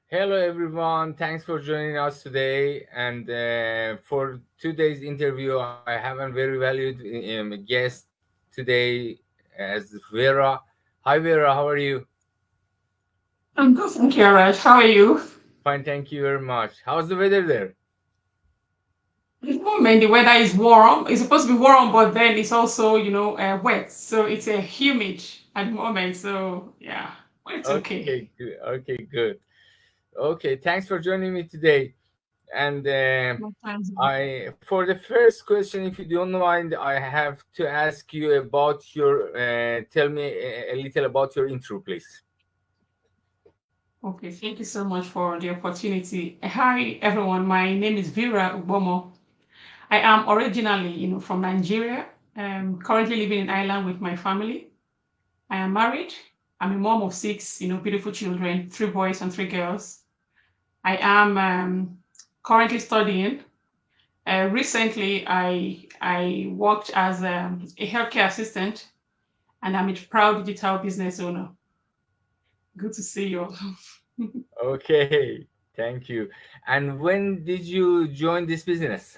Hello, everyone. Thanks for joining us today. And for today's interview, I have a very valued guest today as Vera. Hi, Vera. How are you? I'm good, thank you, Raj. How are you? Fine. Thank you very much. How's the weather there? At the moment, the weather is warm. It's supposed to be warm, but then it's also, wet. So it's a humid at the moment. So yeah, but it's okay. Okay, good. Okay, good. Okay, thanks for joining me today. And No times. for the first question, if you don't mind, I have to ask you about your. Tell me a little about your intro, please. Okay, thank you so much for the opportunity. Hi, everyone. My name is Vera Ubomo. I am originally, from Nigeria. I'm currently living in Ireland with my family. I am married. I'm a mom of six, beautiful children, three boys and three girls. I am currently studying. Recently, I worked as a healthcare assistant, and I'm a proud digital business owner. Good to see you. Okay, thank you. And when did you join this business?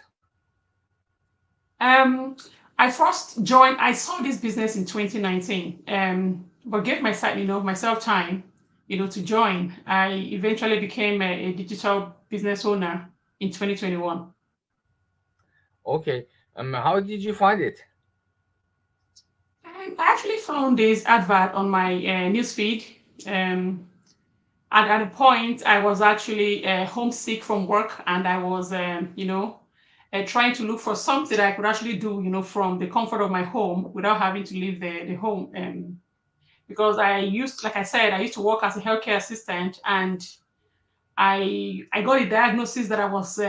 um, I first joined. I saw this business in 2019, but gave myself time, to join. I eventually became a digital business owner in 2021. Okay, how did you find it? I actually found this advert on my newsfeed. Um, at a point, I was actually homesick from work, and I was, trying to look for something that I could actually do, from the comfort of my home without having to leave the home. Because like I said, I used to work as a healthcare assistant, and I got a diagnosis that I was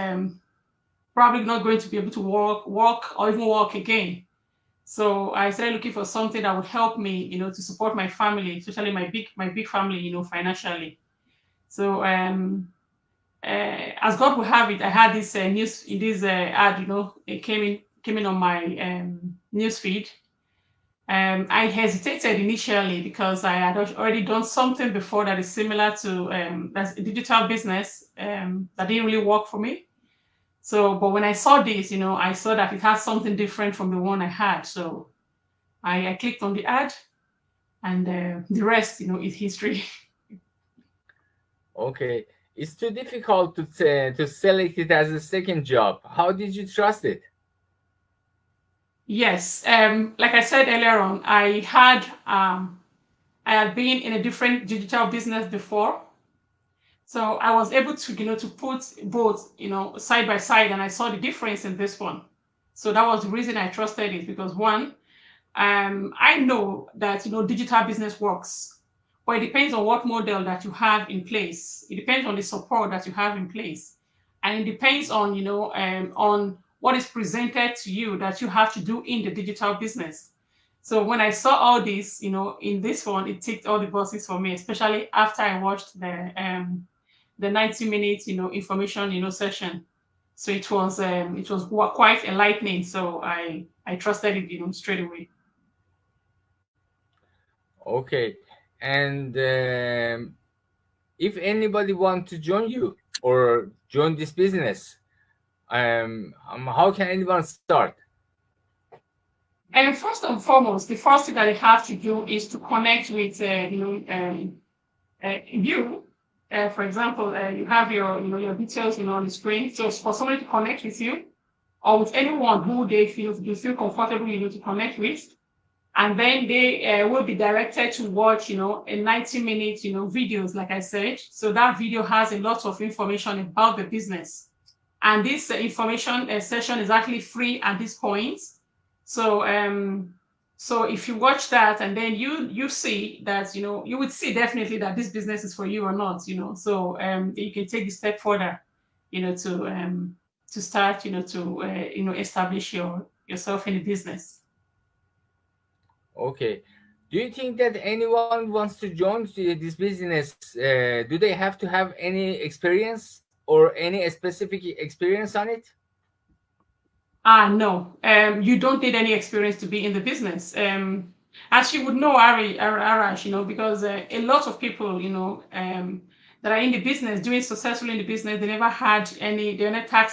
probably not going to be able to walk, or even walk again. So I started looking for something that would help me, to support my family, especially my big family, financially. So as God will have it, I had this news in this ad, it came in on my news feed. I hesitated initially because I had already done something before that is similar to that's a digital business that didn't really work for me. So, but when I saw this, I saw that it had something different from the one I had. So I clicked on the ad, and the rest, is history. Okay, it's too difficult to select it as a second job. How did you trust it? Yes, like I said earlier on, I had been in a different digital business before, so I was able to to put both side by side, and I saw the difference in this one. So that was the reason I trusted it, because one, I know that digital business works, but it depends on what model that you have in place. It depends on the support that you have in place, and it depends on on what is presented to you that you have to do in the digital business. So when I saw all this, in this one, it ticked all the boxes for me, especially after I watched the 90 minutes information session. So it was quite enlightening. So I trusted it straight away. Okay, and if anybody want to join you or join this business, how can anyone start? And first and foremost, the first thing that they have to do is to connect with you. For example, you have your details on the screen. So for somebody to connect with you, or with anyone who they feel comfortable to connect with, and then they will be directed to watch a 90 minute videos, like I said. So that video has a lot of information about the business, and this information session is actually free at this point. So so if you watch that, and then you see that you would see definitely that this business is for you or not. So you can take the step further, to start to establish yourself in the business. Okay. Do you think that anyone wants to join this business? Do they have to have any experience or any specific experience on it? No, you don't need any experience to be in the business. As you would know, Arash, because a lot of people, that are in the business, doing successfully in the business. They never had any, they're not tech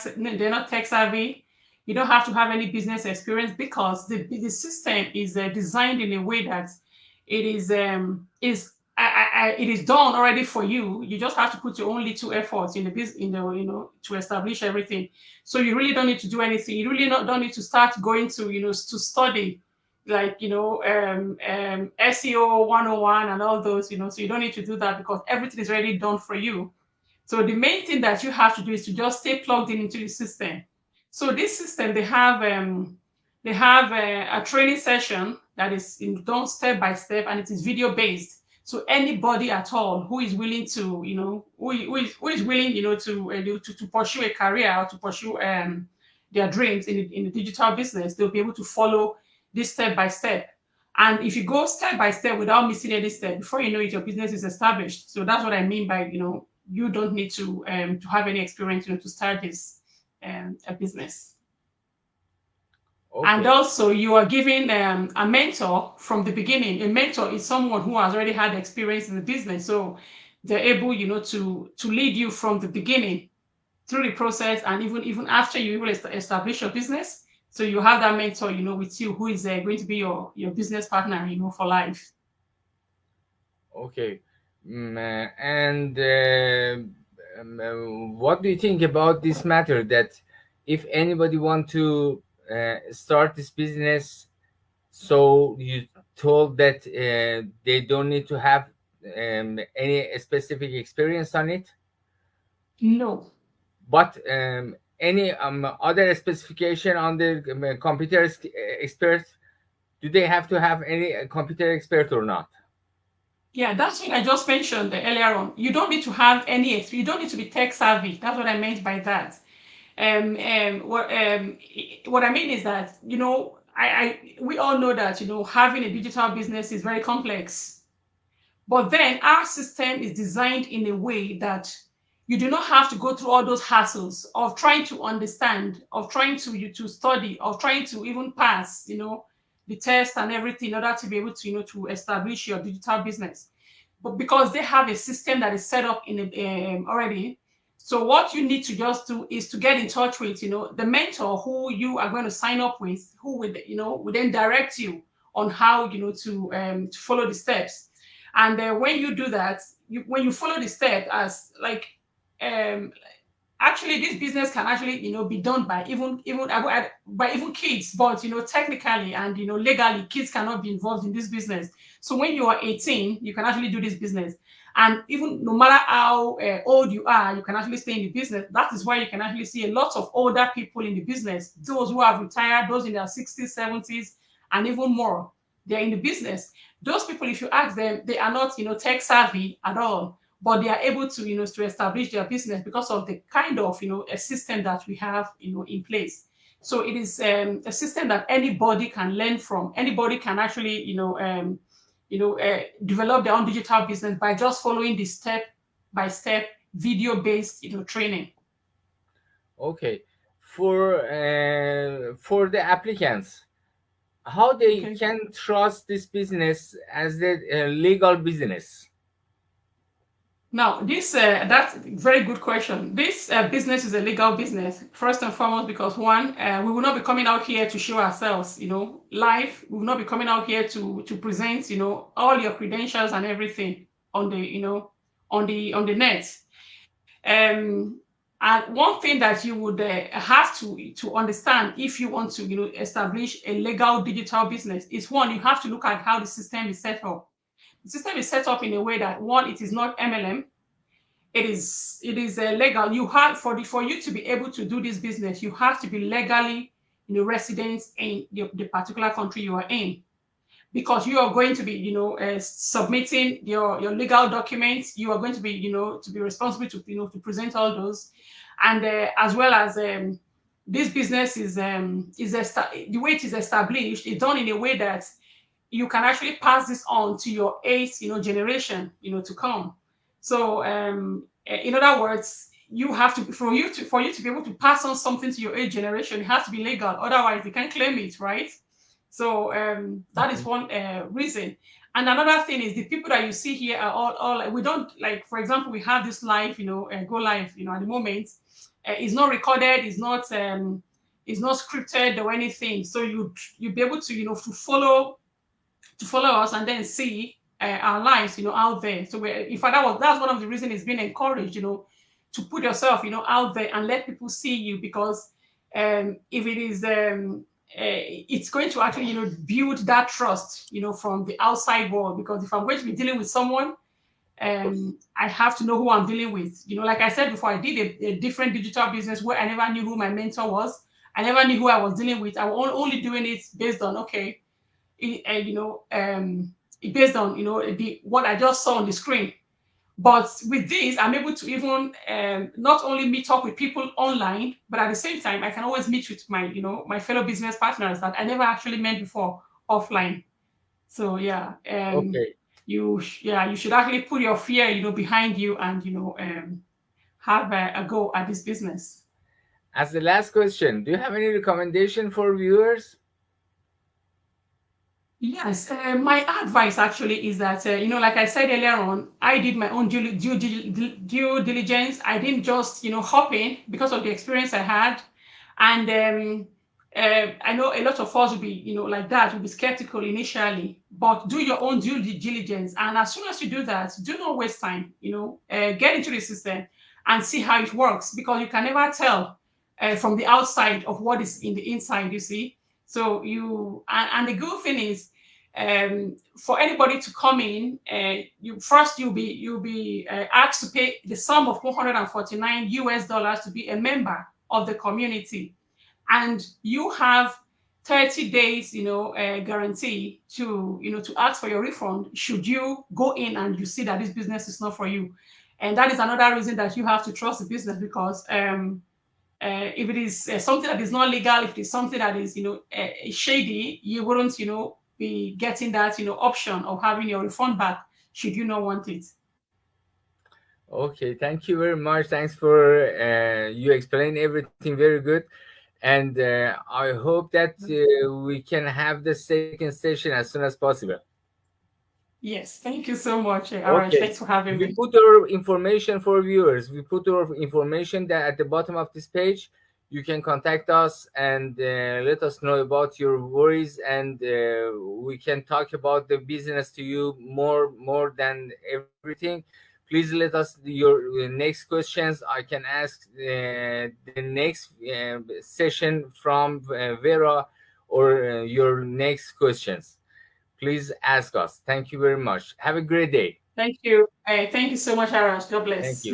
savvy. You don't have to have any business experience because the system is designed in a way that it it is done already for you. You just have to put your own little efforts in the business, to establish everything. So you really don't need to do anything. You really don't need to start going to, to study like, SEO 101 and all those, so you don't need to do that because everything is already done for you. So the main thing that you have to do is to just stay plugged in into the system. So this system, they have a training session that is done step by step, and it is video based. So anybody at all who is willing to, who is willing, to pursue a career or to pursue their dreams in the digital business, they'll be able to follow this step by step. And if you go step by step without missing any step, before you know it, your business is established. So that's what I mean by, you don't need to have any experience, to start this a business. Okay. And also, you are giving a mentor from the beginning. A mentor is someone who has already had experience in the business, so they're able, to lead you from the beginning through the process, and even after you will establish your business. So you have that mentor, with you, who is going to be your business partner, for life. Okay. And what do you think about this matter, that if anybody want to start this business, so you told that they don't need to have any specific experience on it? No. But any other specification on the computer expert, do they have to have any computer expert or not? Yeah, that's what I just mentioned earlier on. You don't need to have any, you don't need to be tech savvy. That's what I meant by that. What I mean is that, we all know that, having a digital business is very complex. But then our system is designed in a way that you do not have to go through all those hassles of trying to understand, of trying to study, of trying to even pass, the test and everything in order to be able to, to establish your digital business. But because they have a system that is set up already, so what you need to just do is to get in touch with, the mentor who you are going to sign up with, who would, would then direct you on how, to follow the steps. And when you do that, when you follow the step, as like, actually this business can actually, be done by even kids, but technically and legally, kids cannot be involved in this business. So when you are 18, you can actually do this business. And even no matter how old you are, you can actually stay in the business. That is why you can actually see a lot of older people in the business, those who have retired, those in their 60s, 70s, and even more. They're in the business. Those people, if you ask them, they are not, tech savvy at all, but they are able to, to establish their business because of the kind of, a system that we have, in place. So it is a system that anybody can learn from. Anybody can actually, develop their own digital business by just following the step-by-step video-based, training. Okay. For the applicants, how they can trust this business as the legal business? Now, that's a very good question. This business is a legal business, first and foremost, because one, we will not be coming out here to show ourselves, live. We will not be coming out here to present, all your credentials and everything on the, on the net. And one thing that you would have to understand if you want to, establish a legal digital business is, one, you have to look at how the system is set up. The system is set up in a way that, one, it is not MLM. It is legal. You have for you to be able to do this business, you have to be legally, resident in the particular country you are in, because you are going to be, submitting your legal documents. You are going to be, to be responsible to, to present all those, and as well as this business is the way it is established is done in a way that you can actually pass this on to your eighth, generation, to come. So, in other words, you have to, for you to be able to pass on something to your eighth generation, it has to be legal. Otherwise, they can't claim it, right? So that is one reason. And another thing is the people that you see here are all we don't like. For example, we have this live, go live, at the moment. It's not recorded, it's not scripted or anything. So you'd be able to to follow us and then see our lives, out there. So in fact, that's one of the reasons it's been encouraged, to put yourself, out there and let people see you, because if it is, it's going to actually, build that trust, from the outside world. Because if I'm going to be dealing with someone, I have to know who I'm dealing with. Like I said before, I did a different digital business where I never knew who my mentor was. I never knew who I was dealing with. I was only doing it based on, okay, based on what I just saw on the screen. But with this, I'm able to even not only meet up with people online, but at the same time, I can always meet with my fellow business partners that I never actually met before offline. So yeah, Okay. you should actually put your fear behind you and have a go at this business. As the last question, do you have any recommendation for viewers? Yes, my advice actually is that, like I said earlier on, I did my own due diligence. I didn't just, hop in because of the experience I had. And I know a lot of us will be, like that, will be skeptical initially, but do your own due diligence. And as soon as you do that, do not waste time, get into the system and see how it works, because you can never tell from the outside of what is in the inside, you see. So and the good thing is, for anybody to come in, you'll be asked to pay the sum of $149 to be a member of the community, and you have 30 days, guarantee to ask for your refund should you go in and you see that this business is not for you. And that is another reason that you have to trust the business, because if it is something that is not legal, if it is something that is shady, you wouldn't be getting that option of having your refund back should you not want it. Okay, thank you very much. Thanks for you explain everything very good, and I hope that we can have the second session as soon as possible. Yes, thank you so much, Arash. Okay, Thanks for having we me. put our information for viewers. We put our information that at the bottom of this page. You can contact us and let us know about your worries, and we can talk about the business to you more than everything. Please let us your next questions. I can ask the next session from Vera, or your next questions. Please ask us. Thank you very much. Have a great day. Thank you. Thank you so much, Arash. God Thank bless. you.